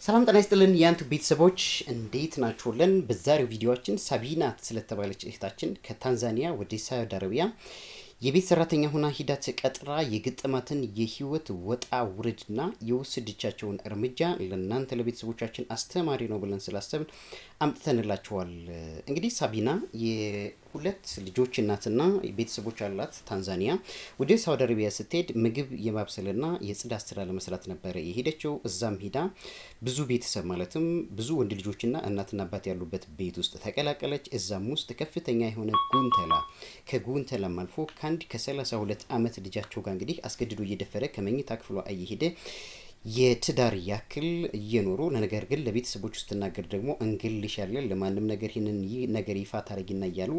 ሰላም ጤና ይስጥልን ያንቱ ቤተሰቦች እንዴት ናችሁልን? በዛሬው ቪዲዮአችን ሳቢና ስለተባለች እህታችን ከታንዛኒያ ወደ ሳውዲ አረቢያ የቤት ሰራተኛ ሆና ሂዳ ተቀጥራ የገጠማትን የህይወት ወጣ ውረድና የወሰደቻቸውን እርምጃ ለእናንተ ለቤተሰቦቻችን አስተማሪ ነው ብለን ስላሰብን አምጥተንላችኋል። እንግዲህ ሳቢና የሁለት ልጆች እናትና ቤተሰቦች አላት። ታንዛኒያ ወደ ሳውዲ አረቢያ ስትሄድ ምግብ የማብሰልና የጽዳት ስራ ለመስራት ነበር የሄደችው። እዛም ሂዳ ብዙ ቤተሰብ ማለትም ብዙ ወንድ ልጆችና እናትና አባት ያሉበት ቤት ውስጥ ተቀላቀለች። እዛም ውስጥ ከፍተኛ የሆነ ከጉንተላም አልፎ ከአንድ ከ32 ዓመት ልጃቸው ጋር እንግዲህ አስገድዶ እየደፈረ ከመኝታ ክፍሏ እየሄደ የትዳር ያክል እየኖሩ ነገር ግን ለቤተሰቦች ውስጥ ተናገር ደግሞ እንግልሻለን ለማንም ነገር ይሄንን ነገር ይፋ ታረጊና እያሉ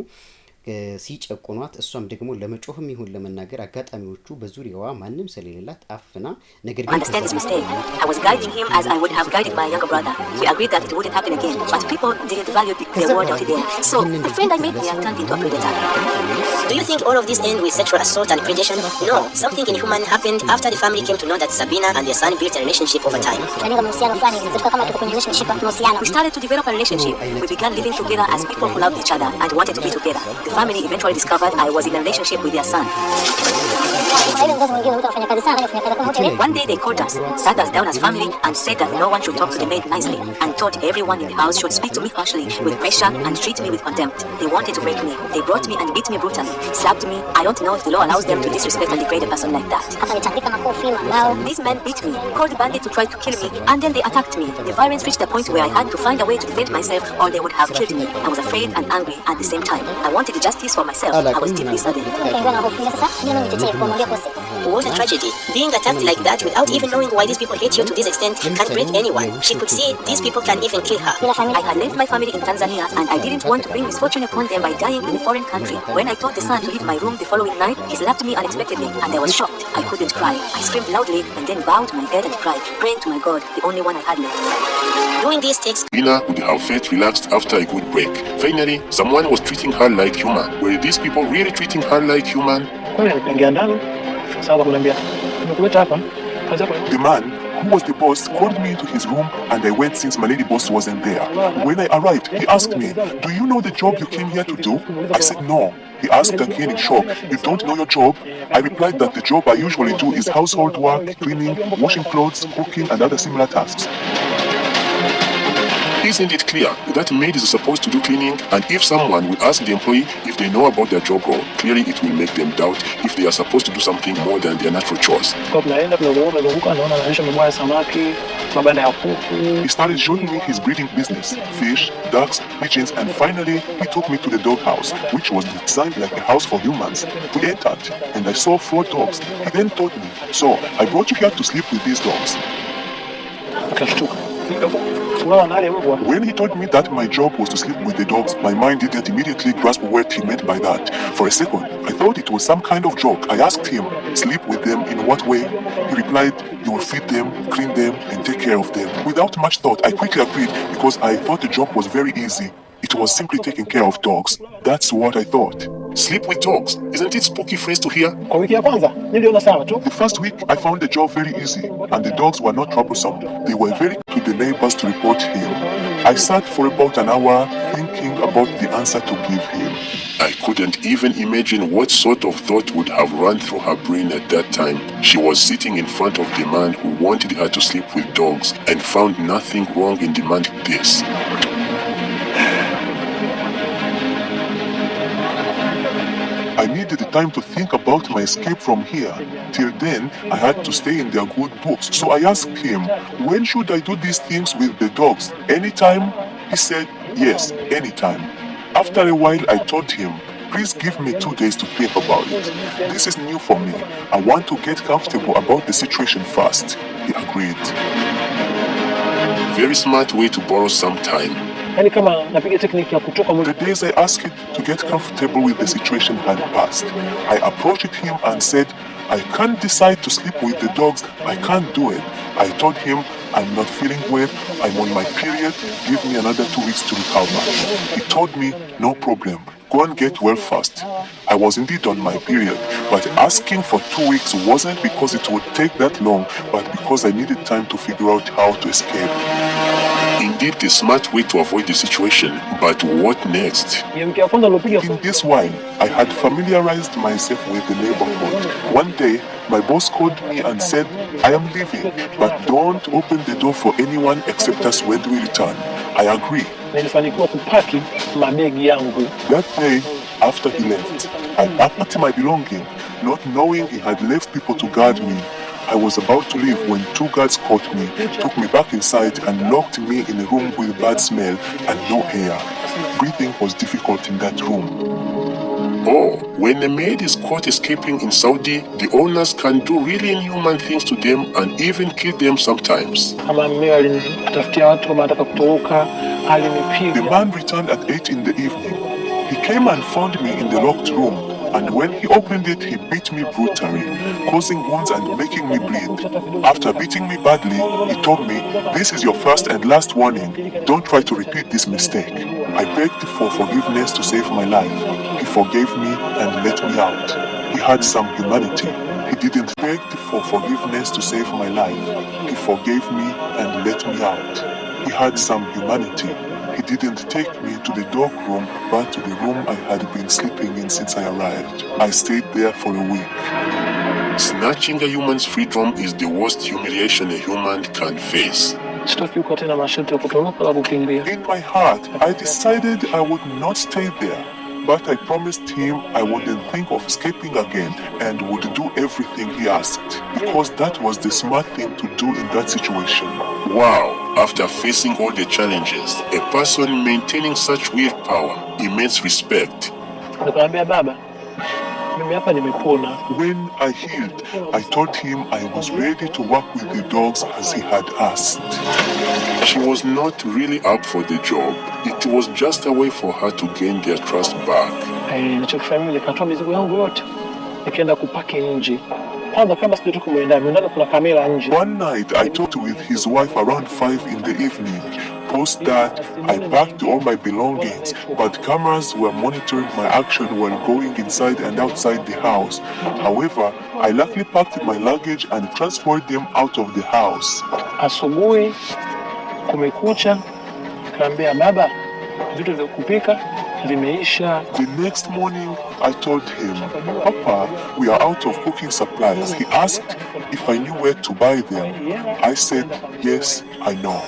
ሲጨቁኗት እሷም ደግሞ ለመጮህም ይሁን ለመናገር አጋጣሚዎቹ በዙሪያዋ ማንም ስለሌላት አፍና ነገር ግን understand his mistake. I was guiding him as I would have guided my younger brother. We agreed that it wouldn't happen again, but people didn't value their word out there. So the friend I made here turned into a predator. Do you think all of this end with sexual assault and predation? No, something inhuman happened after the family came to know that Sabina and their son built a relationship over time. We started to develop a relationship. We began living together as people who loved each other and wanted to be together. The family eventually discovered I was in a relationship with their son. One day they called us, sat us down as family and said that no one should talk to the maid nicely and told everyone in the house should speak to me harshly, with pressure and treat me with contempt. They wanted to break me. They brought me and beat me brutally, slapped me. I don't know if the law allows them to disrespect and degrade a person like that. These men beat me, called bandits to try to kill me, and then they attacked me. The violence reached a point where I had to find a way to defend myself or they would have killed me. I was afraid and angry at the same time. I wanted justice for myself. I was deeply saddened. What a tragedy. Being attacked like that without even knowing why these people hate you to this extent can break anyone. She could see these people can even kill her. I had left my family in Tanzania and I didn't want to bring misfortune upon them by dying in a foreign country. When I told the son to leave my room the following night, he slapped me unexpectedly and I was shocked. I couldn't cry. I screamed loudly and then bowed my head and cried, praying to my God, the only one I had left. Doing this takes Sabina would have felt relaxed after a good break. Finally, someone was treating her like human. Were these people really treating her like human? The man, who was the boss, called me into his room and I went since my lady boss wasn't there. When I arrived, he asked me, "Do you know the job you came here to do?" I said no. He asked again in shock, "You don't know your job?" I replied that the job I usually do is household work, cleaning, washing clothes, cooking and other similar tasks. Isn't it clear that maid is supposed to do cleaning, and if someone will ask the employee if they know about their job role, clearly it will make them doubt if they are supposed to do something more than their natural chores. He started showing me his breeding business, fish, ducks, pigeons, and finally he took me to the dog house, which was designed like a house for humans. We entered and I saw 4 dogs. He then told me, "So, I brought you here to sleep with these dogs." When he told me that my job was to sleep with the dogs, my mind didn't immediately grasp what he meant by that. For a second, I thought it was some kind of joke. I asked him, "Sleep with them in what way?" He replied, "You will feed them, clean them, and take care of them." Without much thought, I quickly agreed because I thought the job was very easy. It was simply taking care of dogs. That's what I thought. Sleep with dogs? Isn't it spooky phrase to hear? The first week, I found the job very easy, and the dogs were not troublesome. They were very good to the neighbors to report him. I sat for about an hour thinking about the answer to give him. I couldn't even imagine what sort of thought would have run through her brain at that time. She was sitting in front of the man who wanted her to sleep with dogs and found nothing wrong in demanding this. I needed the time to think about my escape from here. Till then, I had to stay in their good books. So I asked him, "When should I do these things with the dogs? Anytime?" He said, "Yes, anytime." After a while, I told him, "Please give me 2 days to think about it. This is new for me. I want to get comfortable about the situation first." He agreed. Very smart way to borrow some time. The days I asked to get comfortable with the situation had passed. I approached him and said, "I can't decide to sleep with the dogs. I can't do it." I told him, "I'm not feeling well. I'm on my period. Give me another 2 weeks to recover." He told me, "No problem. go and get well fast. I was indeed on my period, but asking for 2 weeks wasn't because it would take that long, but because I needed time to figure out how to escape. Indeed, the smart way to avoid the situation, but what next? In this while, I had familiarized myself with the neighborhood. One day, my boss called me and said, I am leaving, but don't open the door for anyone except us when we return. I agree. That day, after he left, I packed my belongings, not knowing he had left people to guard me. I was about to leave when 2 guards caught me, took me back inside and locked me in a room with bad smell and no air. Breathing was difficult in that room. Oh, when a maid is caught escaping in Saudi, the owners can do really inhuman things to them and even kill them sometimes. The man returned at 8 in the evening. He came and found me in the locked room, and when he opened it, he beat me brutally, causing wounds and making me bleed. After beating me badly, he told me, this is your first and last warning. Don't try to repeat this mistake. I begged for forgiveness to save my life. He forgave me and let me out. He had some humanity. He didn't beg for forgiveness to save my life. He forgave me and let me out. He had some humanity. He didn't take me to the dog room, but to the room I had been sleeping in since I arrived. I stayed there for a week. Snatching a human's freedom is the worst humiliation a human can face. In my heart, I decided I would not stay there, but I promised him I wouldn't think of escaping again and would do everything he asked, because that was the smart thing to do in that situation. Wow, after facing all the challenges, a person maintaining such willpower, immense respect. When I healed, I told him I was ready to work with the dogs as he had asked. She was not really up for the job. It was just a way for her to gain their trust back. One night I talked with his wife around 5 in the evening. Post that, I packed all my belongings, but cameras were monitoring my action while going inside and outside the house. However, I luckily packed my luggage and transferred them out of the house. Asubuhi kumekucha, kaambia baba, vitu vya kupika vimeisha. The next morning, I told him, Papa, we are out of cooking supplies. He asked if I knew where to buy them. I said, yes, I know.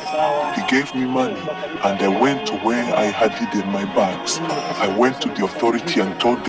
He gave me money, and I went to where I had hidden my bags. I went to the authority and told them